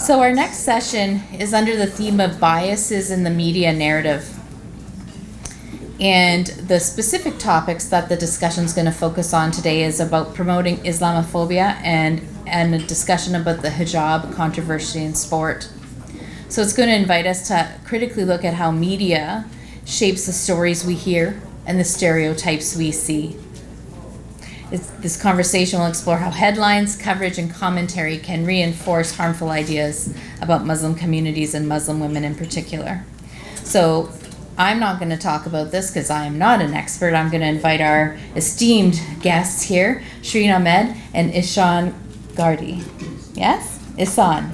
So our next session is under the theme of biases in the media narrative. And the specific topics that the discussion is going to focus on today is about promoting Islamophobia and a discussion about the hijab controversy in sport. So it's going to invite us to critically look at how media shapes the stories we hear and the stereotypes we see. This conversation will explore how headlines, coverage, and commentary can reinforce harmful ideas about Muslim communities and Muslim women in particular. So I'm not going to talk about this because I am not an expert. I'm going to invite our esteemed guests here, Shireen Ahmed and Ishan Gardi. Yes? Ihsan.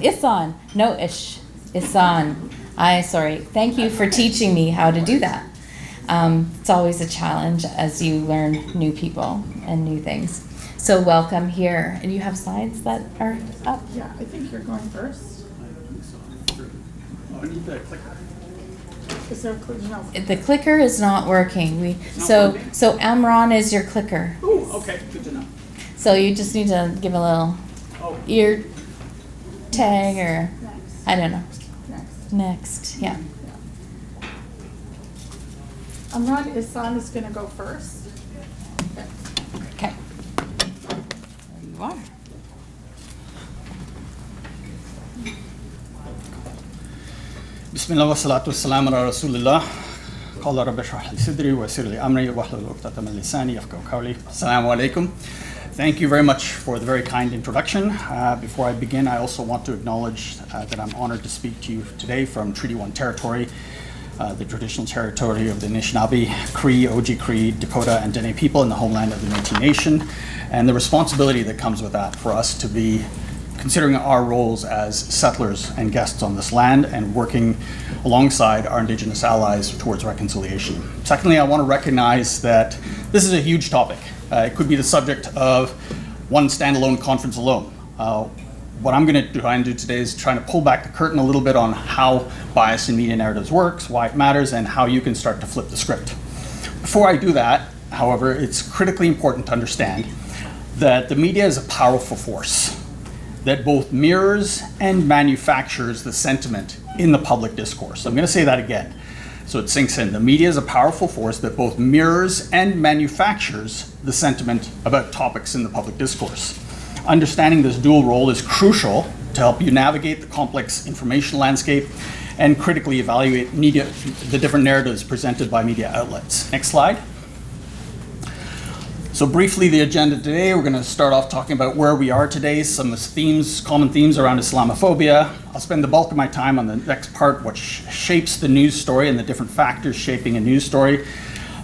No, Ihsan. Sorry. Thank you for teaching me how to do that. It's always a challenge as you learn new people and new things. So welcome here. And you have slides that are up? Yeah, I think you're going first. I need the clicker. Is there a clicker? No. The clicker is not working. So Amron is your clicker. Ooh, okay, good to know. So you just need to give a little ear tag or Next. I don't know. Next, yeah. Amran Ihsan is going to go first. Okay. There you are. Bismillah wa salatu wassalam ala rasulillah. Qala rabbi shrah li sadri wa yassir li amri wahlul 'uqdatam min lisani yafqahu qawli. Assalamu alaikum. Thank you very much for the very kind introduction. Before I begin, I also want to acknowledge that I'm honored to speak to you today from Treaty 1 territory, the traditional territory of the Anishinaabe, Cree, Oji Cree, Dakota, and Dene people in the homeland of the Métis Nation, and the responsibility that comes with that for us to be considering our roles as settlers and guests on this land and working alongside our Indigenous allies towards reconciliation. Secondly, I want to recognize that this is a huge topic. It could be the subject of one standalone conference alone. What I'm going to try and do today is trying to pull back the curtain a little bit on how bias in media narratives works, why it matters, and how you can start to flip the script. Before I do that, however, it's critically important to understand that the media is a powerful force that both mirrors and manufactures the sentiment in the public discourse. I'm going to say that again so it sinks in. The media is a powerful force that both mirrors and manufactures the sentiment about topics in the public discourse. Understanding this dual role is crucial to help you navigate the complex information landscape and critically evaluate the different narratives presented by media outlets. Next slide. So briefly, the agenda today, we're going to start off talking about where we are today, some common themes around Islamophobia. I'll spend the bulk of my time on the next part, what shapes the news story and the different factors shaping a news story.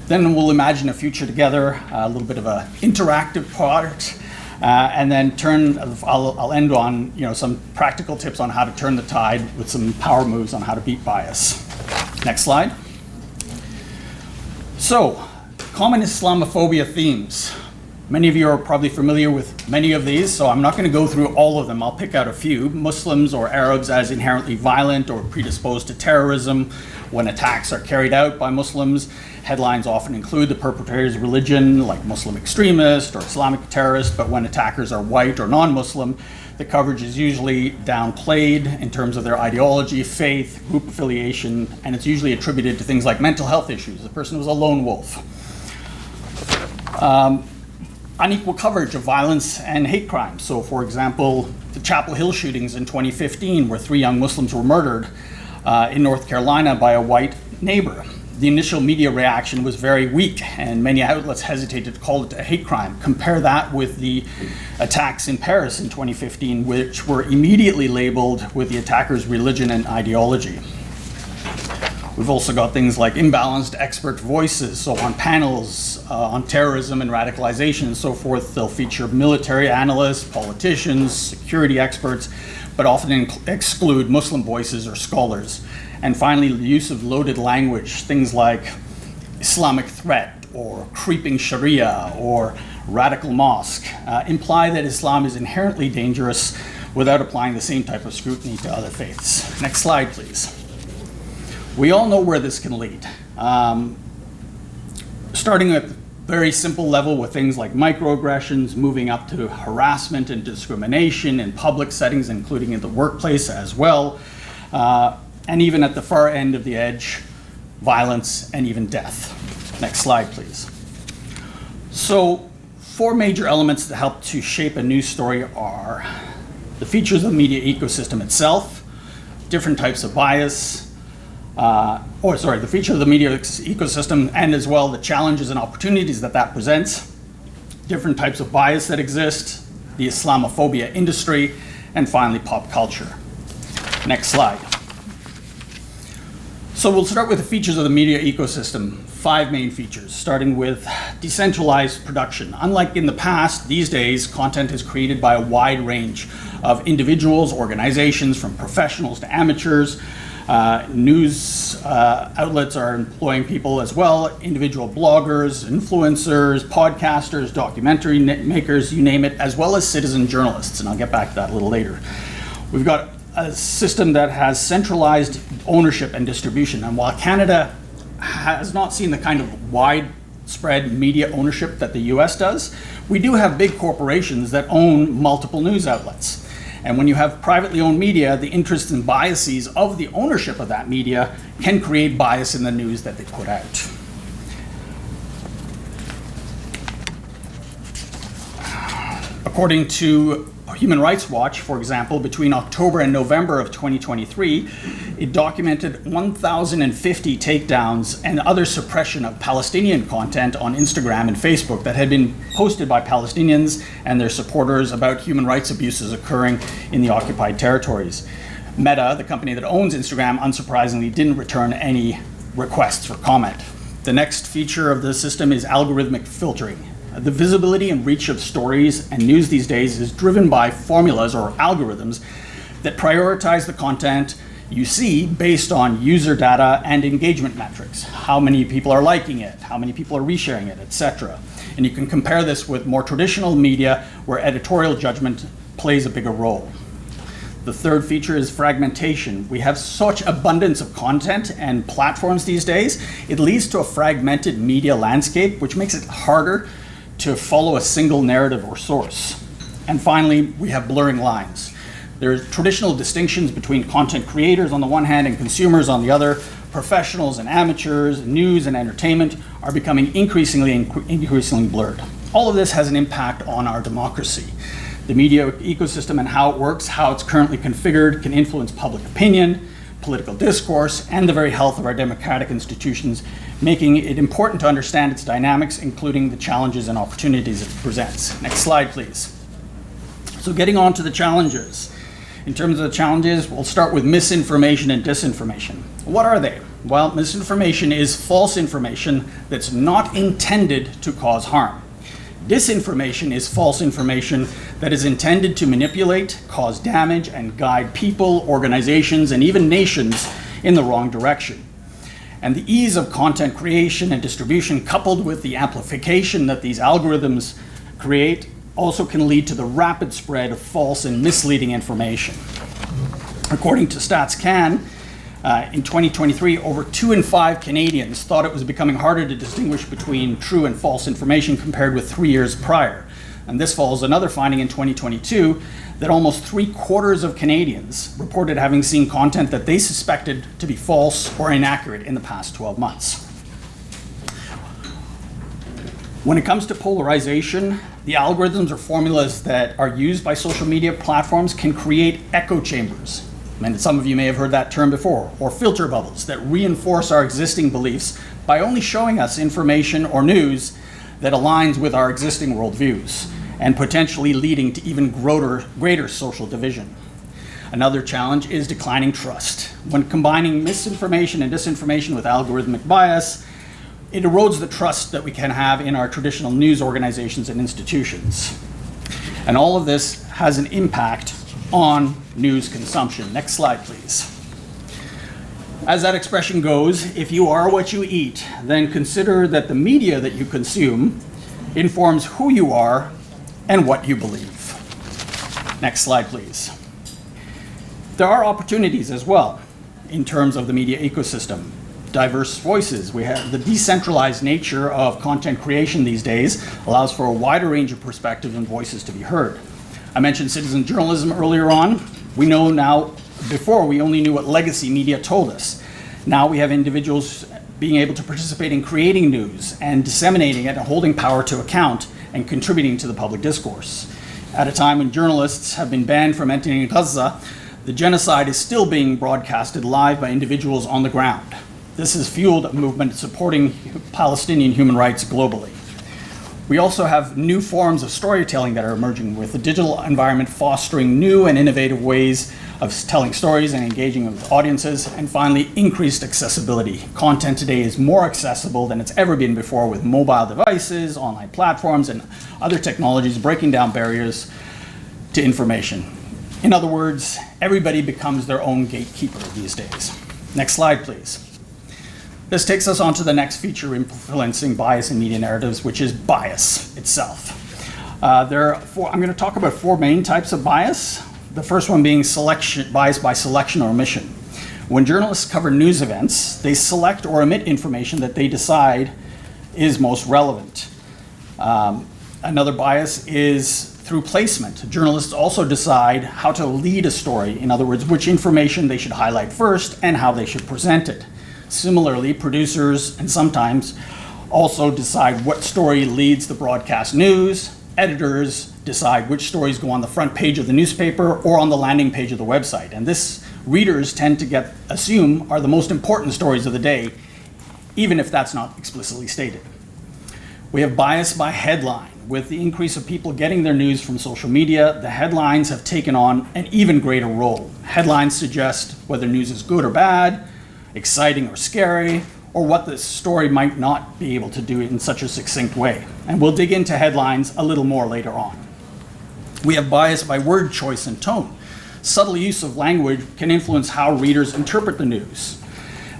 Then we'll imagine a future together, a little bit of an interactive part, and then I'll end on some practical tips on how to turn the tide with some power moves on how to beat bias. Next slide. So, common Islamophobia themes. Many of you are probably familiar with many of these, so I'm not going to go through all of them. I'll pick out a few. Muslims or Arabs as inherently violent or predisposed to terrorism when attacks are carried out by Muslims. Headlines often include the perpetrator's religion, like Muslim extremist or Islamic terrorist, but when attackers are white or non-Muslim, the coverage is usually downplayed in terms of their ideology, faith, group affiliation, and it's usually attributed to things like mental health issues. The person was a lone wolf. Unequal coverage of violence and hate crimes. So, for example, the Chapel Hill shootings in 2015, where 3 young Muslims were murdered in North Carolina by a white neighbor. The initial media reaction was very weak, and many outlets hesitated to call it a hate crime. Compare that with the attacks in Paris in 2015, which were immediately labeled with the attacker's religion and ideology. We've also got things like imbalanced expert voices. So on panels on terrorism and radicalization and so forth, they'll feature military analysts, politicians, security experts, but often exclude Muslim voices or scholars. And finally, the use of loaded language, things like Islamic threat or creeping Sharia or radical mosque, imply that Islam is inherently dangerous without applying the same type of scrutiny to other faiths. Next slide, please. We all know where this can lead. Starting with very simple level with things like microaggressions, moving up to harassment and discrimination in public settings, including in the workplace as well, and even at the far end of the edge, violence and even death. Next slide, please. So, 4 major elements that help to shape a news story are the features of the media ecosystem itself, different types of bias, the feature of the media ecosystem, and as well the challenges and opportunities that presents, different types of bias that exist, the Islamophobia industry, and finally pop culture. Next slide. So we'll start with the features of the media ecosystem. 5 main features, starting with decentralized production. Unlike in the past, these days, content is created by a wide range of individuals, organizations, from professionals to amateurs. News outlets are employing people as well, individual bloggers, influencers, podcasters, documentary makers, you name it, as well as citizen journalists, and I'll get back to that a little later. We've got a system that has centralized ownership and distribution, and while Canada has not seen the kind of widespread media ownership that the US does, we do have big corporations that own multiple news outlets. And when you have privately owned media, the interests and biases of the ownership of that media can create bias in the news that they put out. According to Human Rights Watch, for example, between October and November of 2023, it documented 1,050 takedowns and other suppression of Palestinian content on Instagram and Facebook that had been posted by Palestinians and their supporters about human rights abuses occurring in the occupied territories. Meta, the company that owns Instagram, unsurprisingly didn't return any requests for comment. The next feature of the system is algorithmic filtering. The visibility and reach of stories and news these days is driven by formulas or algorithms that prioritize the content you see based on user data and engagement metrics. How many people are liking it, how many people are resharing it, etc. And you can compare this with more traditional media where editorial judgment plays a bigger role. The third feature is fragmentation. We have such abundance of content and platforms these days, it leads to a fragmented media landscape, which makes it harder to follow a single narrative or source. And finally, we have blurring lines. There are traditional distinctions between content creators on the one hand and consumers on the other. Professionals and amateurs, news and entertainment are becoming increasingly blurred. All of this has an impact on our democracy. The media ecosystem and how it works, how it's currently configured, can influence public opinion, political discourse, and the very health of our democratic institutions, making it important to understand its dynamics, including the challenges and opportunities it presents. Next slide, please. So getting on to the challenges. In terms of the challenges, we'll start with misinformation and disinformation. What are they? Well, misinformation is false information that's not intended to cause harm. Disinformation is false information that is intended to manipulate, cause damage, and guide people, organizations, and even nations in the wrong direction. And the ease of content creation and distribution, coupled with the amplification that these algorithms create, also can lead to the rapid spread of false and misleading information. According to StatsCan, in 2023, over 2 in 5 Canadians thought it was becoming harder to distinguish between true and false information compared with 3 years prior. And this follows another finding in 2022 that almost 3/4 of Canadians reported having seen content that they suspected to be false or inaccurate in the past 12 months. When it comes to polarization, the algorithms or formulas that are used by social media platforms can create echo chambers. And some of you may have heard that term before, or filter bubbles that reinforce our existing beliefs by only showing us information or news that aligns with our existing worldviews, and potentially leading to even greater social division. Another challenge is declining trust. When combining misinformation and disinformation with algorithmic bias, it erodes the trust that we can have in our traditional news organizations and institutions. And all of this has an impact on news consumption. Next slide, please. As that expression goes, if you are what you eat, then consider that the media that you consume informs who you are and what you believe. Next slide, please. There are opportunities as well in terms of the media ecosystem. diverse voices. We have the decentralized nature of content creation these days allows for a wider range of perspectives and voices to be heard. I mentioned citizen journalism earlier on. We know now, before we only knew what legacy media told us. Now we have individuals being able to participate in creating news and disseminating it and holding power to account and contributing to the public discourse. At a time when journalists have been banned from entering Gaza, the genocide is still being broadcasted live by individuals on the ground. This has fueled a movement supporting Palestinian human rights globally. We also have new forms of storytelling that are emerging, with the digital environment fostering new and innovative ways of telling stories and engaging with audiences, and finally, increased accessibility. Content today is more accessible than it's ever been before, with mobile devices, online platforms, and other technologies breaking down barriers to information. In other words, everybody becomes their own gatekeeper these days. Next slide, please. This takes us on to the next feature influencing bias in media narratives, which is bias itself. I'm going to talk about four main types of bias. The first one being bias by selection or omission. When journalists cover news events, they select or omit information that they decide is most relevant. Another bias is through placement. Journalists also decide how to lead a story. In other words, which information they should highlight first and how they should present it. Similarly, producers and sometimes also decide what story leads the broadcast news. Editors decide which stories go on the front page of the newspaper or on the landing page of the website. And this, readers tend to assume are the most important stories of the day, even if that's not explicitly stated. We have bias by headline. With the increase of people getting their news from social media, the headlines have taken on an even greater role. Headlines suggest whether news is good or bad, exciting or scary, or what the story might not be able to do in such a succinct way. And we'll dig into headlines a little more later on. We have bias by word choice and tone. Subtle use of language can influence how readers interpret the news.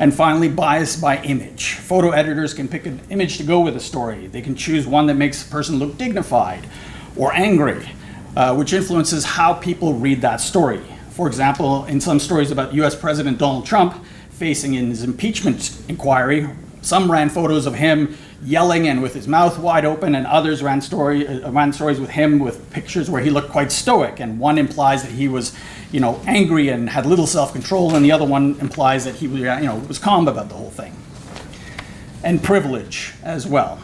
And finally, bias by image. Photo editors can pick an image to go with a story. They can choose one that makes a person look dignified or angry, which influences how people read that story. For example, in some stories about US President Donald Trump facing in his impeachment inquiry, some ran photos of him yelling and with his mouth wide open, and others ran stories with him with pictures where he looked quite stoic. And one implies that he was, angry and had little self-control, and the other one implies that he was calm about the whole thing. And privilege as well.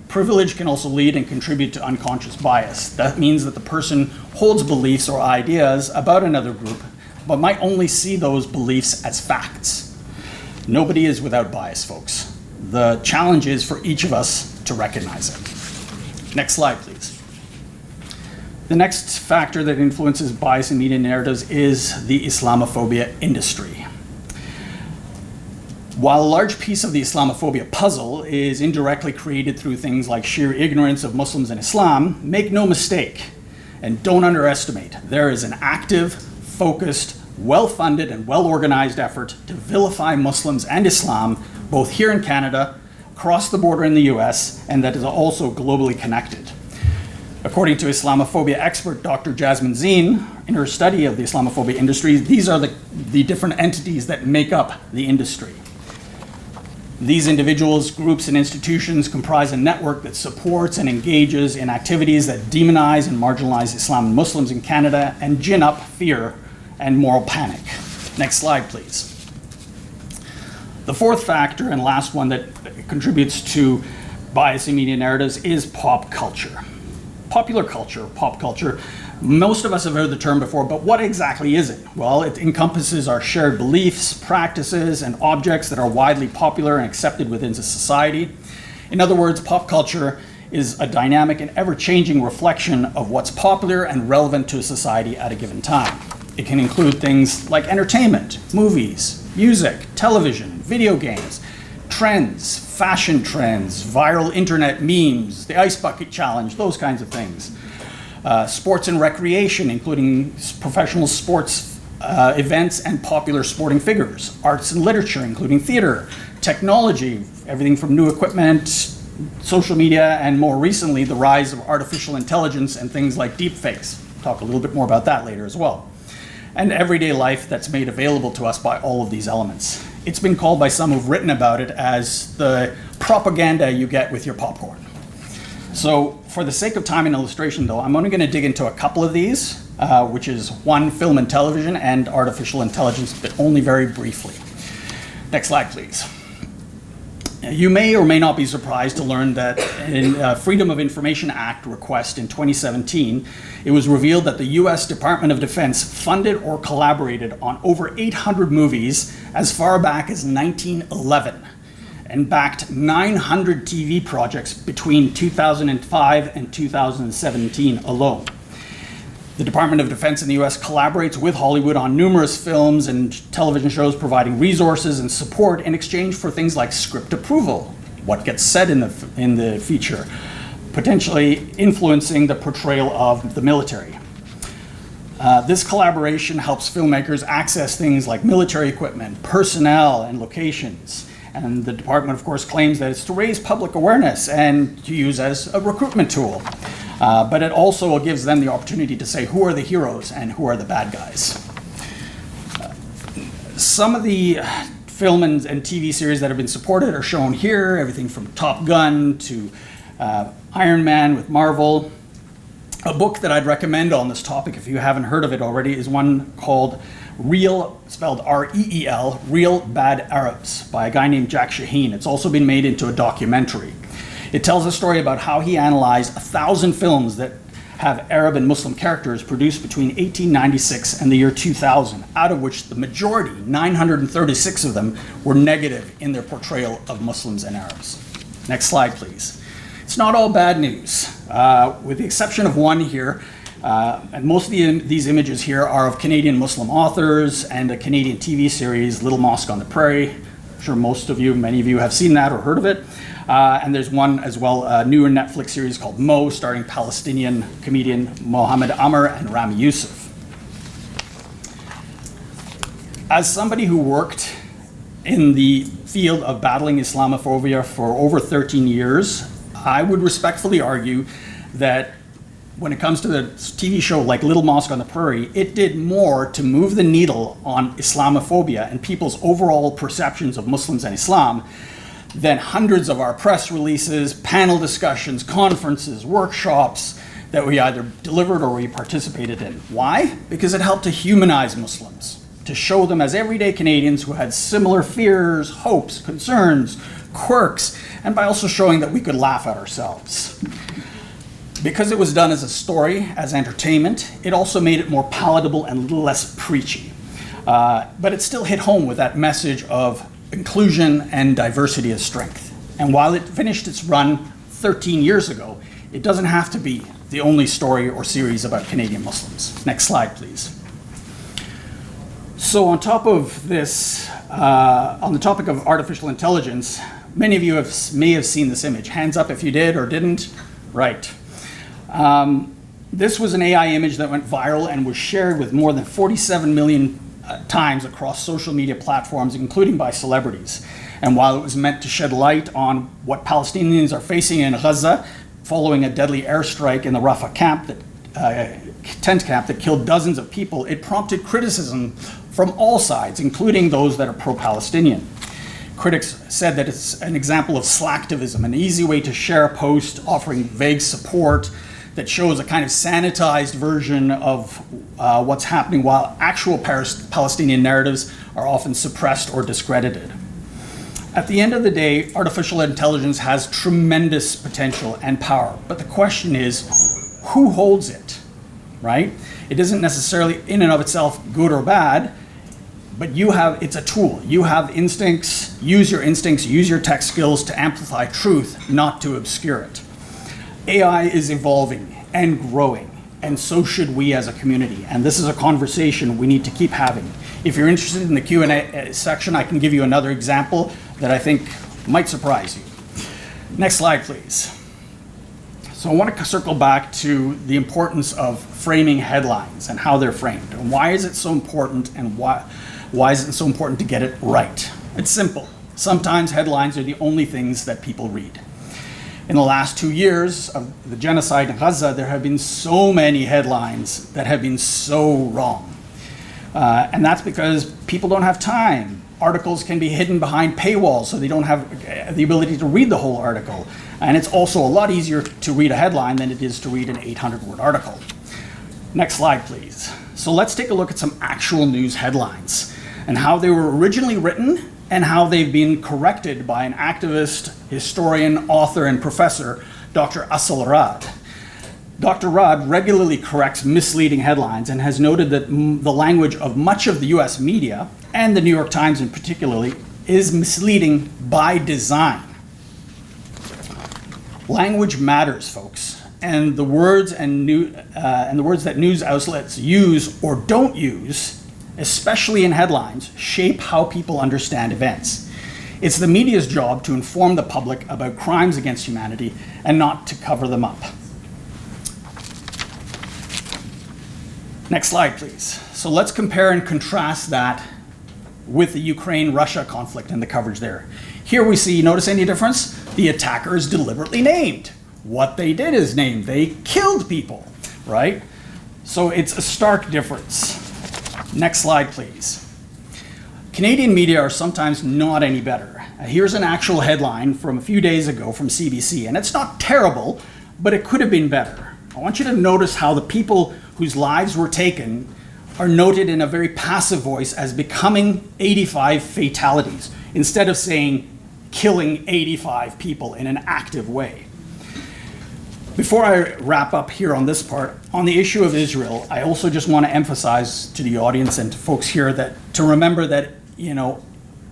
Privilege can also lead and contribute to unconscious bias. That means that the person holds beliefs or ideas about another group, but might only see those beliefs as facts. Nobody is without bias, folks. The challenge is for each of us to recognize it. Next slide, please. The next factor that influences bias in media narratives is the Islamophobia industry. While a large piece of the Islamophobia puzzle is indirectly created through things like sheer ignorance of Muslims and Islam, make no mistake and don't underestimate, there is an active, focused, well-funded and well-organized effort to vilify Muslims and Islam, both here in Canada, across the border in the US, and that is also globally connected. According to Islamophobia expert Dr. Jasmine Zine, in her study of the Islamophobia industry, these are the different entities that make up the industry. These individuals, groups, and institutions comprise a network that supports and engages in activities that demonize and marginalize Islam and Muslims in Canada and gin up fear and moral panic. Next slide, please. The fourth factor and last one that contributes to bias in media narratives is pop culture. Popular culture, pop culture, most of us have heard the term before, but what exactly is it? Well, it encompasses our shared beliefs, practices, and objects that are widely popular and accepted within society. In other words, pop culture is a dynamic and ever-changing reflection of what's popular and relevant to a society at a given time. It can include things like entertainment, movies, music, television, video games, trends, fashion trends, viral internet memes, the ice bucket challenge, those kinds of things. Sports and recreation, including professional sports events and popular sporting figures. Arts and literature, including theater. Technology, everything from new equipment, social media, and more recently, the rise of artificial intelligence and things like deepfakes. Talk a little bit more about that later as well. and everyday life that's made available to us by all of these elements. It's been called by some who've written about it as the propaganda you get with your popcorn. So for the sake of time and illustration, though, I'm only going to dig into a couple of these, which is one, film and television, and artificial intelligence, but only very briefly. Next slide, please. You may or may not be surprised to learn that in Freedom of Information Act request in 2017, it was revealed that the US Department of Defense funded or collaborated on over 800 movies as far back as 1911 and backed 900 TV projects between 2005 and 2017 alone. The Department of Defense in the US collaborates with Hollywood on numerous films and television shows, providing resources and support in exchange for things like script approval, what gets said in the feature, potentially influencing the portrayal of the military. This collaboration helps filmmakers access things like military equipment, personnel, and locations. And the department, of course, claims that it's to raise public awareness and to use as a recruitment tool. But it also gives them the opportunity to say who are the heroes and who are the bad guys. Some of the film and TV series that have been supported are shown here, everything from Top Gun to Iron Man with Marvel. A book that I'd recommend on this topic, if you haven't heard of it already, is one called Real, spelled R-E-E-L, Real Bad Arabs, by a guy named Jack Shaheen. It's also been made into a documentary. It tells a story about how he analyzed 1,000 films that have Arab and Muslim characters produced between 1896 and the year 2000, out of which the majority, 936 of them, were negative in their portrayal of Muslims and Arabs. Next slide, please. It's not all bad news, with the exception of one here. And most of these images here are of Canadian Muslim authors and a Canadian TV series, Little Mosque on the Prairie. I'm sure many of you have seen that or heard of it. And there's one as well, a newer Netflix series called Mo, starring Palestinian comedian Mohammed Amr and Rami Youssef. As somebody who worked in the field of battling Islamophobia for over 13 years, I would respectfully argue that when it comes to the TV show like Little Mosque on the Prairie, it did more to move the needle on Islamophobia and people's overall perceptions of Muslims and Islam than hundreds of our press releases, panel discussions, conferences, workshops that we either delivered or we participated in. Why? Because it helped to humanize Muslims, to show them as everyday Canadians who had similar fears, hopes, concerns, quirks, and by also showing that we could laugh at ourselves. Because it was done as a story, as entertainment, it also made it more palatable and a little less preachy. But it still hit home with that message of inclusion and diversity as strength. And while it finished its run 13 years ago, it doesn't have to be the only story or series about Canadian Muslims. Next slide, please. So on top of this, on the topic of artificial intelligence, many of you may have seen this image. Hands up if you did or didn't. Right. This was an AI image that went viral and was shared with more than 47 million times across social media platforms, including by celebrities. And while it was meant to shed light on what Palestinians are facing in Gaza, following a deadly airstrike in the Rafah camp, tent camp that killed dozens of people, it prompted criticism from all sides, including those that are pro-Palestinian. Critics said that it's an example of slacktivism, an easy way to share a post offering vague support that shows a kind of sanitized version of what's happening, while actual Palestinian narratives are often suppressed or discredited. At the end of the day, artificial intelligence has tremendous potential and power, but the question is, who holds it, right? It isn't necessarily in and of itself good or bad, but it's a tool. You have instincts, use your tech skills to amplify truth, not to obscure it. AI is evolving and growing, and so should we as a community. And this is a conversation we need to keep having. If you're interested in the Q&A section, I can give you another example that I think might surprise you. Next slide, please. So I want to circle back to the importance of framing headlines and how they're framed. And why is it so important, and why is it so important to get it right? It's simple. Sometimes headlines are the only things that people read. In the last 2 years of the genocide in Gaza, there have been so many headlines that have been so wrong. And that's because people don't have time. Articles can be hidden behind paywalls, so they don't have the ability to read the whole article. And it's also a lot easier to read a headline than it is to read an 800-word article. Next slide, please. So let's take a look at some actual news headlines and how they were originally written and how they've been corrected by an activist, historian, author, and professor, Dr. Asal Rad. Dr. Rad regularly corrects misleading headlines and has noted that the language of much of the US media, and the New York Times in particular, is misleading by design. Language matters, folks, and the words that news outlets use or don't use, especially in headlines, shape how people understand events. It's the media's job to inform the public about crimes against humanity and not to cover them up. Next slide, please. So let's compare and contrast that with the Ukraine-Russia conflict and the coverage there. Here we see, notice any difference? The attacker is deliberately named. What they did is named. They killed people, right? So it's a stark difference. Next slide, please. Canadian media are sometimes not any better. Here's an actual headline from a few days ago from CBC, and it's not terrible, but it could have been better. I want you to notice how the people whose lives were taken are noted in a very passive voice as becoming 85 fatalities, instead of saying killing 85 people in an active way. Before I wrap up here on this part, on the issue of Israel, I also just want to emphasize to the audience and to folks here that to remember that,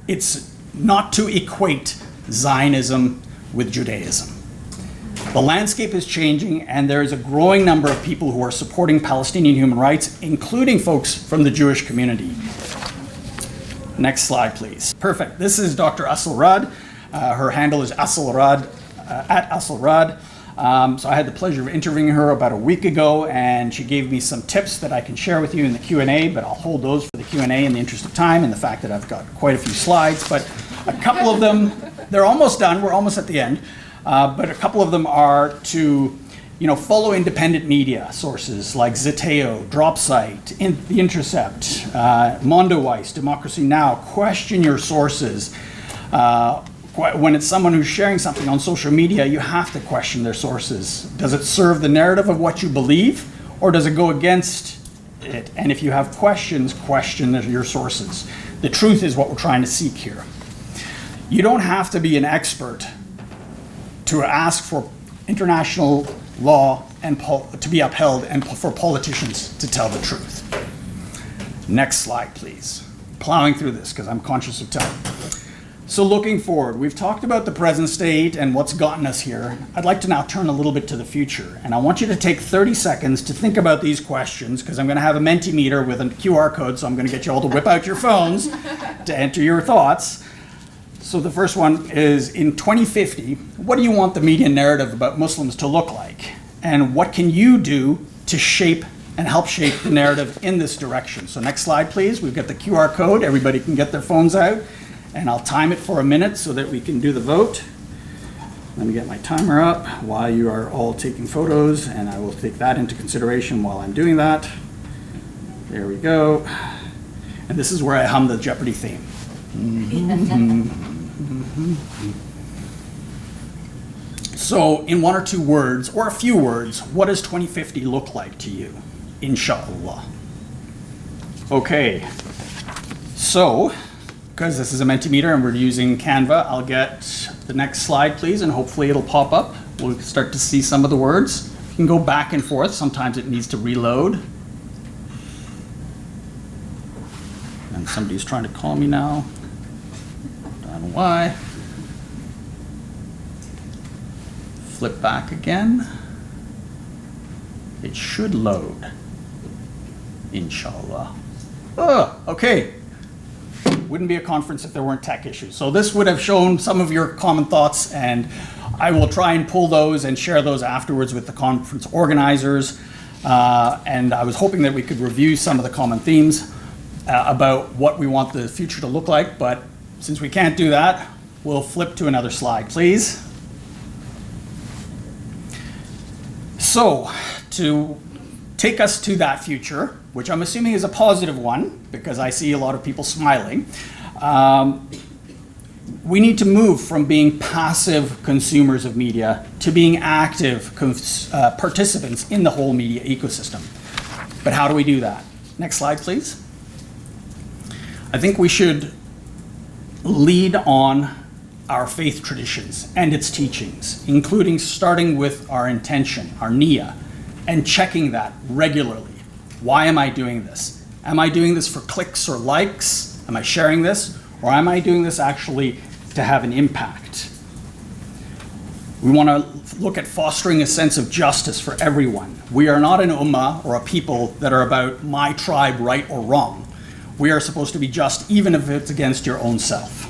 it's not to equate Zionism with Judaism. The landscape is changing, and there is a growing number of people who are supporting Palestinian human rights, including folks from the Jewish community. Next slide, please. Perfect. This is Dr. Asal Rad. Her handle is Asal Rad, at Asal Rad. So I had the pleasure of interviewing her about a week ago, and she gave me some tips that I can share with you in the Q&A, but I'll hold those for the Q&A in the interest of time and the fact that I've got quite a few slides. But a couple of them, they're almost done. We're almost at the end. But a couple of them are to, follow independent media sources like Zeteo, Dropsite, The Intercept, Mondoweiss, Democracy Now! Question your sources. When it's someone who's sharing something on social media, you have to question their sources. Does it serve the narrative of what you believe, or does it go against it? And if you have questions, question your sources. The truth is what we're trying to seek here. You don't have to be an expert to ask for international law and to be upheld and for politicians to tell the truth. Next slide, please. Plowing through this because I'm conscious of time. So looking forward, we've talked about the present state and what's gotten us here. I'd like to now turn a little bit to the future. And I want you to take 30 seconds to think about these questions, because I'm going to have a Mentimeter with a QR code, so I'm going to get you all to whip out your phones to enter your thoughts. So the first one is, in 2050, what do you want the media narrative about Muslims to look like? And what can you do to shape and help shape the narrative in this direction? So next slide, please. We've got the QR code. Everybody can get their phones out. And I'll time it for a minute so that we can do the vote. Let me get my timer up while you are all taking photos, and I will take that into consideration while I'm doing that. There we go. And this is where I hum the Jeopardy theme. So in one or two words, or a few words, what does 2050 look like to you? Inshallah. Okay, so, because this is a Mentimeter and we're using Canva, I'll get the next slide, please, and hopefully it'll pop up. We'll start to see some of the words. You can go back and forth. Sometimes it needs to reload. And somebody's trying to call me now. Don't know why. Flip back again. It should load. Inshallah. Oh, okay. Wouldn't be a conference if there weren't tech issues. So this would have shown some of your common thoughts, and I will try and pull those and share those afterwards with the conference organizers. And I was hoping that we could review some of the common themes about what we want the future to look like, but since we can't do that, we'll flip to another slide, please. So, to take us to that future, which I'm assuming is a positive one because I see a lot of people smiling, we need to move from being passive consumers of media to being active participants in the whole media ecosystem. But how do we do that? Next slide, please. I think we should lead on our faith traditions and its teachings, including starting with our intention, our niyyah, and checking that regularly. Why am I doing this? Am I doing this for clicks or likes? Am I sharing this? Or am I doing this actually to have an impact? We want to look at fostering a sense of justice for everyone. We are not an ummah or a people that are about my tribe, right or wrong. We are supposed to be just even if it's against your own self.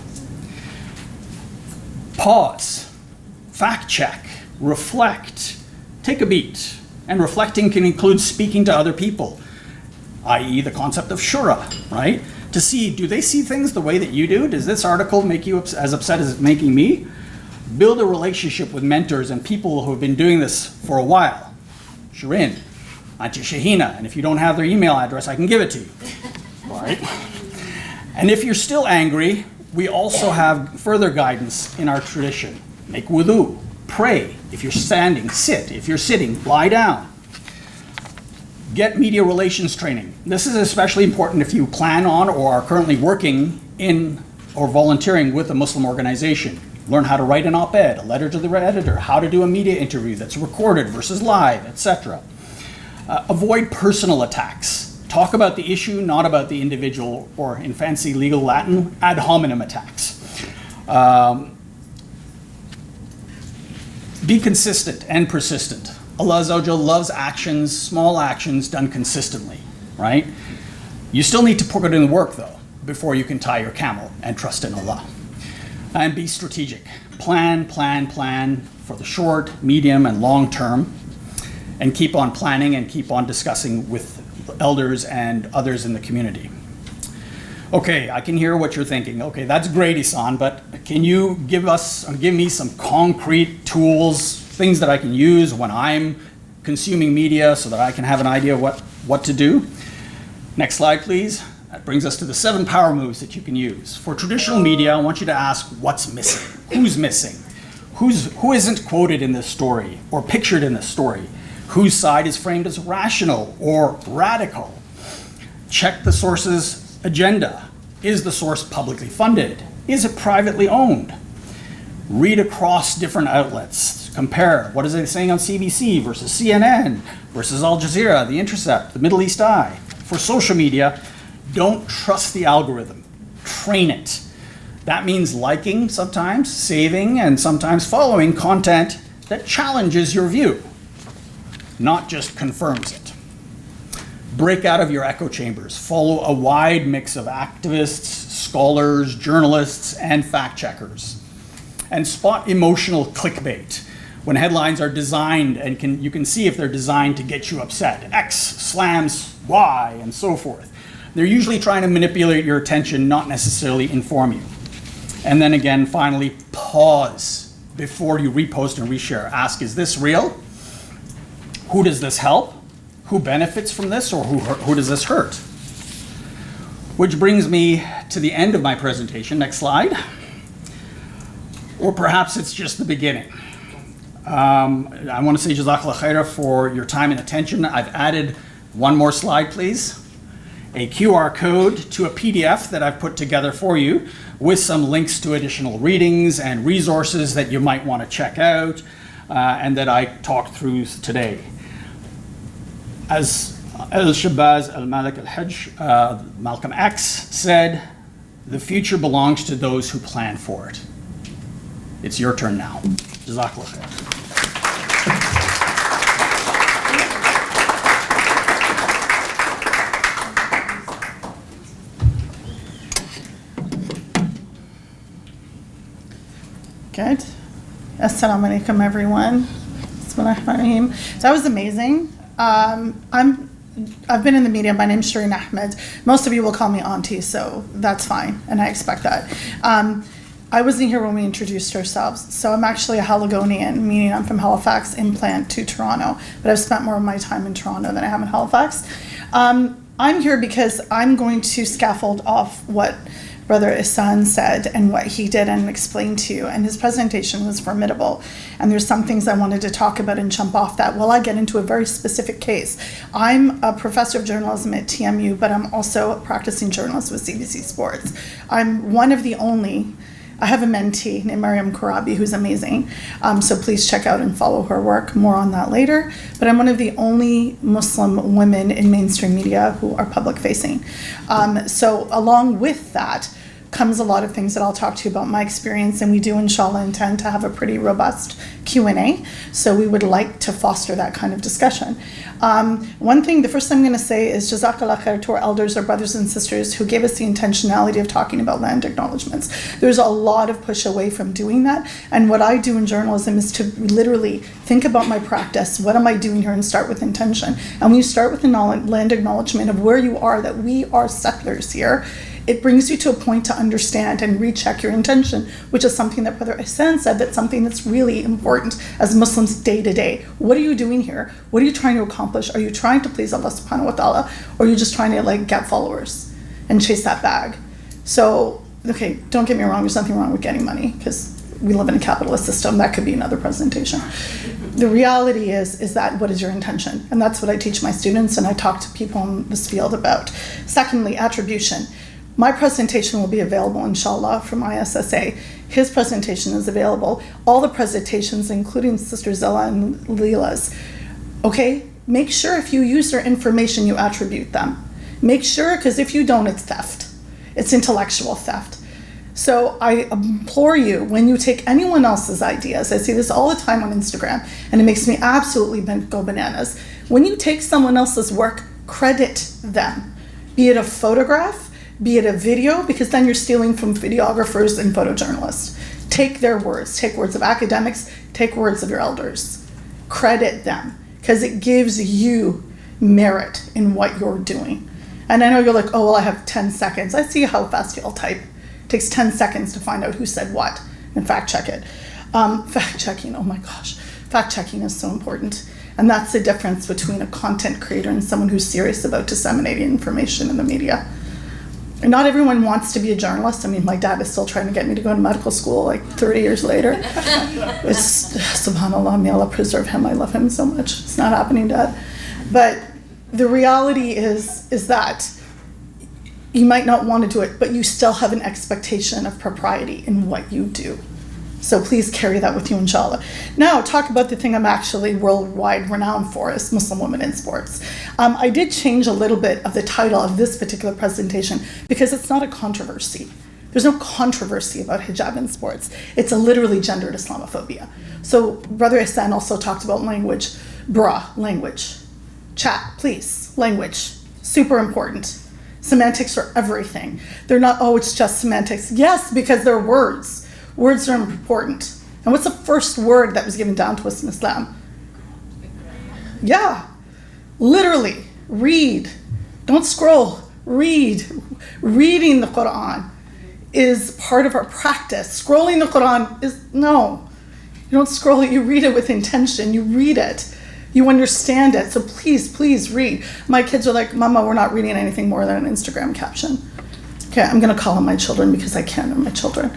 Pause, fact check, reflect, take a beat. And reflecting can include speaking to other people, i.e. the concept of shura, right? To see, do they see things the way that you do? Does this article make you as upset as it's making me? Build a relationship with mentors and people who have been doing this for a while. Shirin, Auntie Shahina, and if you don't have their email address, I can give it to you. Right? And if you're still angry, we also have further guidance in our tradition. Make wudu, pray. If you're standing, sit. If you're sitting, lie down. Get media relations training. This is especially important if you plan on or are currently working in or volunteering with a Muslim organization. Learn how to write an op-ed, a letter to the editor, how to do a media interview that's recorded versus live, etc. Avoid personal attacks. Talk about the issue, not about the individual, or in fancy legal Latin, ad hominem attacks. Be consistent and persistent. Allah Azza wa Jal loves actions, small actions done consistently, right? You still need to put it in the work though, before you can tie your camel and trust in Allah. And be strategic. Plan for the short, medium, and long term, and keep on planning and keep on discussing with elders and others in the community. Okay, I can hear what you're thinking. Okay, that's great, Isan, but can you give me some concrete tools, things that I can use when I'm consuming media so that I can have an idea of what to do? Next slide, please. That brings us to the 7 power moves that you can use. For traditional media, I want you to ask what's missing? Who's missing? Who isn't quoted in this story or pictured in this story? Whose side is framed as rational or radical? Check the source's agenda. Is the source publicly funded? Is it privately owned? Read across different outlets. Compare. What is it saying on CBC versus CNN versus Al Jazeera, The Intercept, The Middle East Eye? For social media, don't trust the algorithm. Train it. That means liking sometimes, saving, and sometimes following content that challenges your view, not just confirms it. Break out of your echo chambers. Follow a wide mix of activists, scholars, journalists, and fact checkers. And spot emotional clickbait when headlines are designed and you can see if they're designed to get you upset. X slams Y and so forth. They're usually trying to manipulate your attention, not necessarily inform you. And then again, finally, pause before you repost and reshare. Ask, is this real? Who does this help? Who benefits from this, or who does this hurt? Which brings me to the end of my presentation. Next slide. Or perhaps it's just the beginning. I want to say Jazakallah khairah for your time and attention. I've added one more slide, please. A QR code to a PDF that I've put together for you with some links to additional readings and resources that you might want to check out and that I talked through today. As Al-Shabazz al-Malik al-Hajj, Malcolm X said, the future belongs to those who plan for it. It's your turn now. Jazakallah khair. Good. Assalamu alaikum, everyone. Bismillahirrahmanirrahim. So that was amazing. I've been in the media. My name's Shireen Ahmed. Most of you will call me auntie, so that's fine, and I expect that. I wasn't here when we introduced ourselves, so I'm actually a Haligonian, meaning I'm from Halifax, implant to Toronto, but I've spent more of my time in Toronto than I have in Halifax. I'm here because I'm going to scaffold off what Brother Ihsan said and what he did and explained to you. And his presentation was formidable. And there's some things I wanted to talk about and jump off that while I get into a very specific case. I'm a professor of journalism at TMU, but I'm also a practicing journalist with CBC Sports. I'm one of the only, I have a mentee named Mariam Kourabi who's amazing. So please check out and follow her work. More on that later. But I'm one of the only Muslim women in mainstream media who are public facing. So along with that comes a lot of things that I'll talk to you about my experience, and we do inshallah intend to have a pretty robust Q&A, so we would like to foster that kind of discussion. One thing, the first thing I'm going to say is Jazakallah khair to our elders, our brothers and sisters who gave us the intentionality of talking about land acknowledgements. There's a lot of push away from doing that, and what I do in journalism is to literally think about my practice, what am I doing here, and start with intention. And when you start with the land acknowledgement of where you are, that we are settlers here, it brings you to a point to understand and recheck your intention, which is something that Brother Ihsan said, that's something that's really important as Muslims day to day. What are you doing here? What are you trying to accomplish? Are you trying to please Allah subhanahu wa ta'ala, or are you just trying to get followers and chase that bag? So, okay, don't get me wrong, there's nothing wrong with getting money because we live in a capitalist system. That could be another presentation. The reality is that what is your intention? And that's what I teach my students and I talk to people in this field about. Secondly, attribution. My presentation will be available, inshallah, from ISSA. His presentation is available. All the presentations, including Sister Zilla and Leela's. Okay? Make sure if you use their information, you attribute them. Make sure, because if you don't, it's theft. It's intellectual theft. So I implore you, when you take anyone else's ideas, I see this all the time on Instagram, and it makes me absolutely go bananas. When you take someone else's work, credit them. Be it a photograph, be it a video, because then you're stealing from videographers and photojournalists. Take their words, take words of academics, take words of your elders. Credit them, because it gives you merit in what you're doing. And I know you're like, oh, well, I have 10 seconds. I see how fast you'll type. It takes 10 seconds to find out who said what and fact check it. Fact checking, oh my gosh. Fact checking is so important. And that's the difference between a content creator and someone who's serious about disseminating information in the media. And not everyone wants to be a journalist. I mean, my dad is still trying to get me to go to medical school 30 years later. It's, subhanAllah, may Allah preserve him. I love him so much. It's not happening, Dad. But the reality is that you might not want to do it, but you still have an expectation of propriety in what you do. So please carry that with you, inshallah. Now, talk about the thing I'm actually worldwide renowned for, is Muslim women in sports. I did change a little bit of the title of this particular presentation because it's not a controversy. There's no controversy about hijab in sports. It's a literally gendered Islamophobia. So Brother Ihsan also talked about language. Language. Chat, please. Language. Super important. Semantics are everything. They're not, oh, it's just semantics. Yes, because they're words. Words are important. And what's the first word that was given down to us in Islam? Yeah, literally, read. Don't scroll, read. Reading the Quran is part of our practice. Scrolling the Quran is, no. You don't scroll it, you read it with intention. You read it. You understand it. So please, please read. My kids are like, Mama, we're not reading anything more than an Instagram caption. Okay, I'm going to call them my children because I can, they're my children.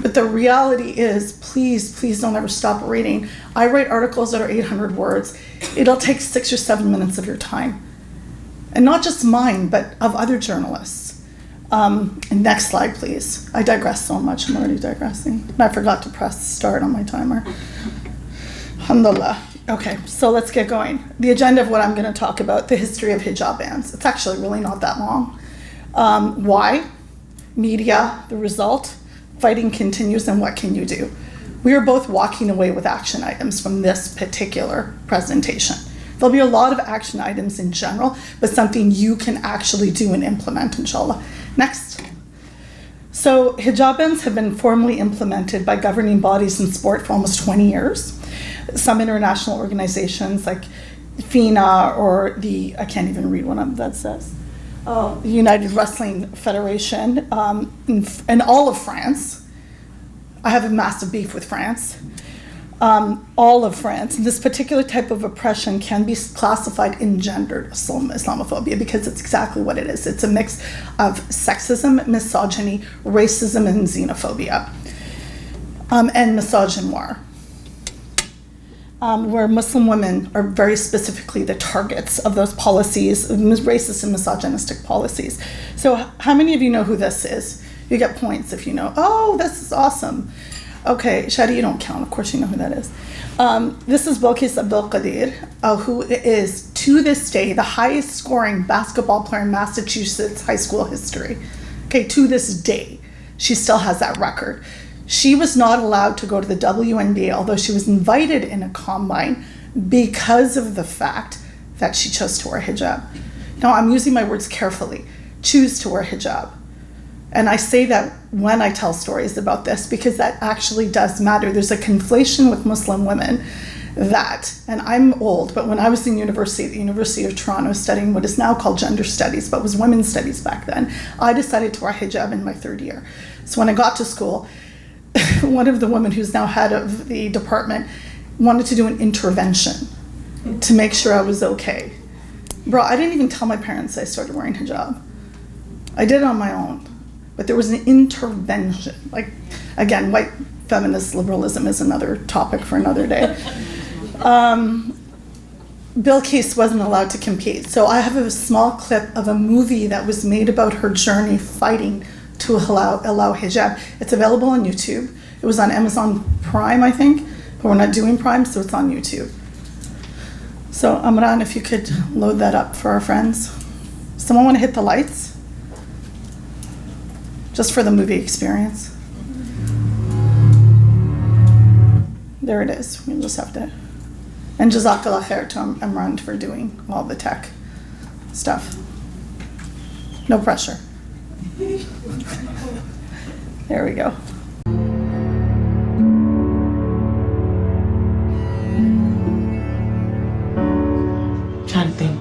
But the reality is, please, please don't ever stop reading. I write articles that are 800 words. It'll take 6 or 7 minutes of your time. And not just mine, but of other journalists. And next slide, please. I digress so much, I'm already digressing. And I forgot to press start on my timer. Alhamdulillah. Okay, so let's get going. The agenda of what I'm going to talk about, the history of hijab bans. It's actually really not that long. Why? Media, the result. Fighting continues, and what can you do? We are both walking away with action items from this particular presentation. There'll be a lot of action items in general, but something you can actually do and implement, inshallah. Next. So hijab bans have been formally implemented by governing bodies in sport for almost 20 years. Some international organizations like FINA or I can't even read what that says. The United Wrestling Federation, and all of France. I have a massive beef with France. all of France. And this particular type of oppression can be classified in gendered Islamophobia because it's exactly what it is. It's a mix of sexism, misogyny, racism, and xenophobia, and misogynoir. Where Muslim women are very specifically the targets of those policies, racist and misogynistic policies. So how many of you know who this is? You get points if you know. Oh, this is awesome. Okay, Shadi, you don't count. Of course you know who that is. This is Bilqis Abdul Qadir, who is, to this day, the highest scoring basketball player in Massachusetts high school history. Okay, to this day, she still has that record. She was not allowed to go to the WNBA, although she was invited in a combine because of the fact that she chose to wear hijab. Now, I'm using my words carefully. Choose to wear hijab. And I say that when I tell stories about this because that actually does matter. There's a conflation with Muslim women that, and I'm old, but when I was in university, at the University of Toronto, studying what is now called gender studies, but was women's studies back then, I decided to wear hijab in my third year. So when I got to school, one of the women who's now head of the department wanted to do an intervention to make sure I was okay. Bro, I didn't even tell my parents I started wearing hijab. I did it on my own. But there was an intervention. Like, again, white feminist liberalism is another topic for another day. Bilqis wasn't allowed to compete. So I have a small clip of a movie that was made about her journey fighting to allow hijab. It's available on YouTube. It was on Amazon Prime, I think, but we're not doing Prime, so it's on YouTube. So Amran, if you could load that up for our friends. Someone want to hit the lights? Just for the movie experience. There it is. We just have to. And Jazakallah khair to Amran for doing all the tech stuff. No pressure. There we go. I'm trying to think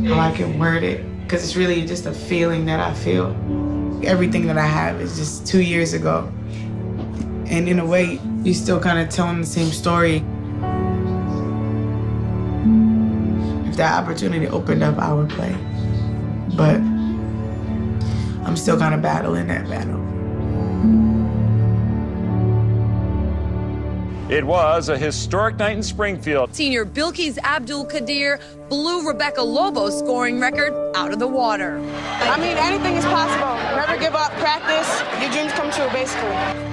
how I can word it, because it's really just a feeling that I feel. Everything that I have is just 2 years ago. And in a way, you're still kind of telling the same story. If that opportunity opened up, I would play. But I'm still kind of battling that battle. It was a historic night in Springfield. Senior Bilqis Abdul Qadir blew Rebecca Lobo's scoring record out of the water. I mean, anything is possible. Never give up, practice, your dreams come true, basically.